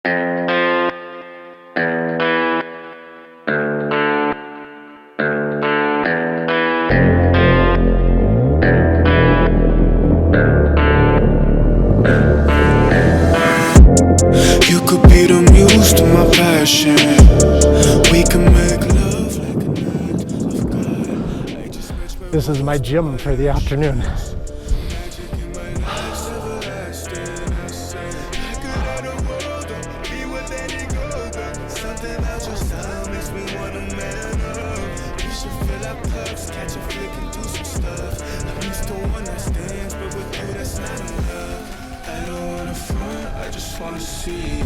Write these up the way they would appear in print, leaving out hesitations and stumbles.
You could be the muse to my passion. We can make love like an act of God. This is my gym for the afternoon. I just wanna see you.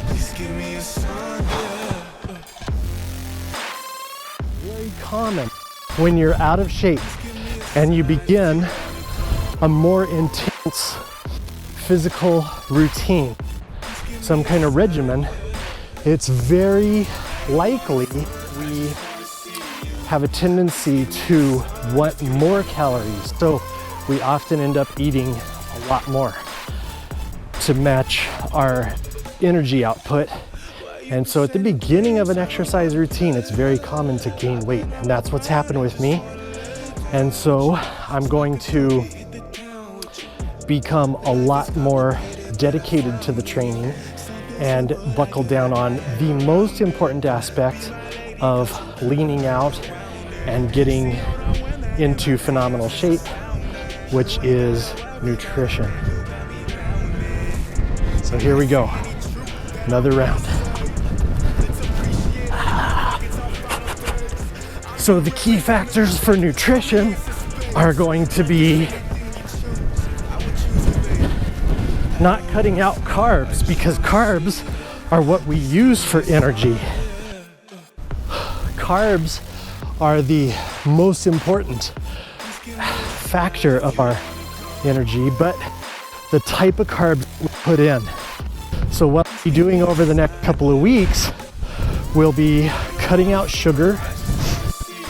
Please give me a sign. Very common when you're out of shape and you begin a more intense physical routine, some kind of regimen. It's very likely we have a tendency to want more calories, so we often end up eating a lot more to match our energy output. And so at the beginning of an exercise routine, it's very common to gain weight, and that's what's happened with me. And so I'm going to become a lot more dedicated to the training and buckle down on the most important aspect of leaning out and getting into phenomenal shape, which is nutrition. So here we go, another round. So the key factors for nutrition are going to be not cutting out carbs, because carbs are what we use for energy. Carbs are the most important factor of our energy, but the type of carbs we put in. So what we'll be doing over the next couple of weeks, we'll be cutting out sugar,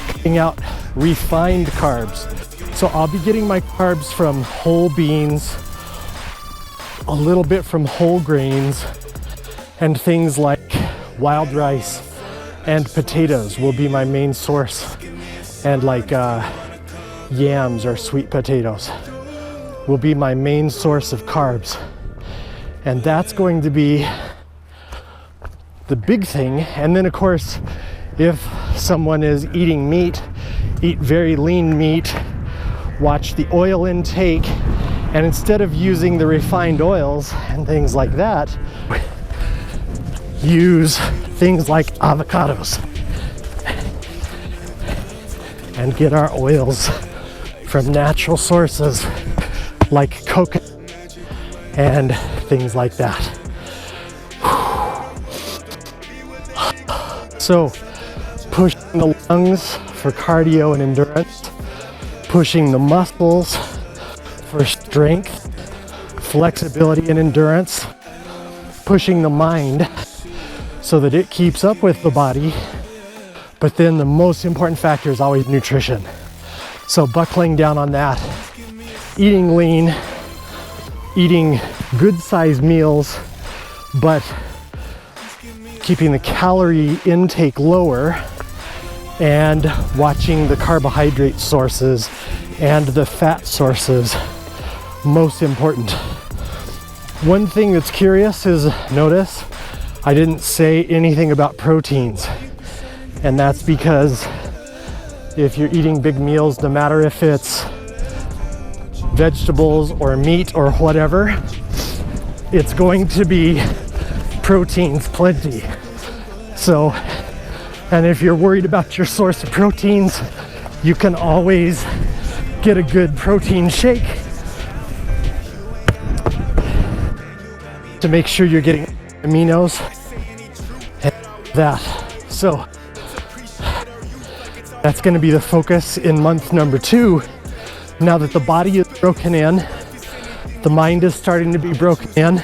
cutting out refined carbs. So I'll be getting my carbs from whole beans, a little bit from whole grains, and things like wild rice and potatoes will be my main source. And like yams or sweet potatoes will be my main source of carbs. And that's going to be the big thing. And then of course, if someone is eating meat, eat very lean meat, watch the oil intake, and instead of using the refined oils and things like that, use things like avocados and get our oils from natural sources like coconut and things like that. So pushing the lungs for cardio and endurance, pushing the muscles for strength, flexibility and endurance, pushing the mind so that it keeps up with the body. But then the most important factor is always nutrition. So buckling down on that, eating lean, eating good sized meals, but keeping the calorie intake lower, and watching the carbohydrate sources and the fat sources, most important. One thing that's curious is, notice I didn't say anything about proteins, and that's because if you're eating big meals, no matter if it's vegetables or meat or whatever, it's going to be proteins plenty. So, and if you're worried about your source of proteins, you can always get a good protein shake to make sure you're getting aminos and that. So that's going to be the focus in month number 2. Now that the body is broken in, the mind is starting to be broken in,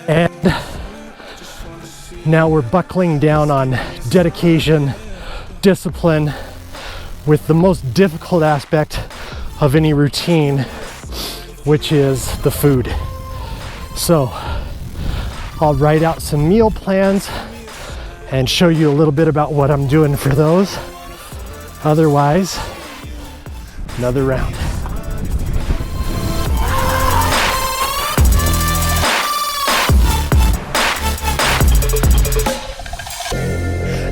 and now we're buckling down on dedication, discipline, with the most difficult aspect of any routine, which is the food. So I'll write out some meal plans and show you a little bit about what I'm doing for those. Otherwise, another round.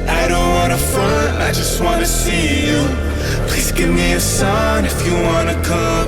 I don't wanna front, I just wanna see you. Please give me a sign if you wanna come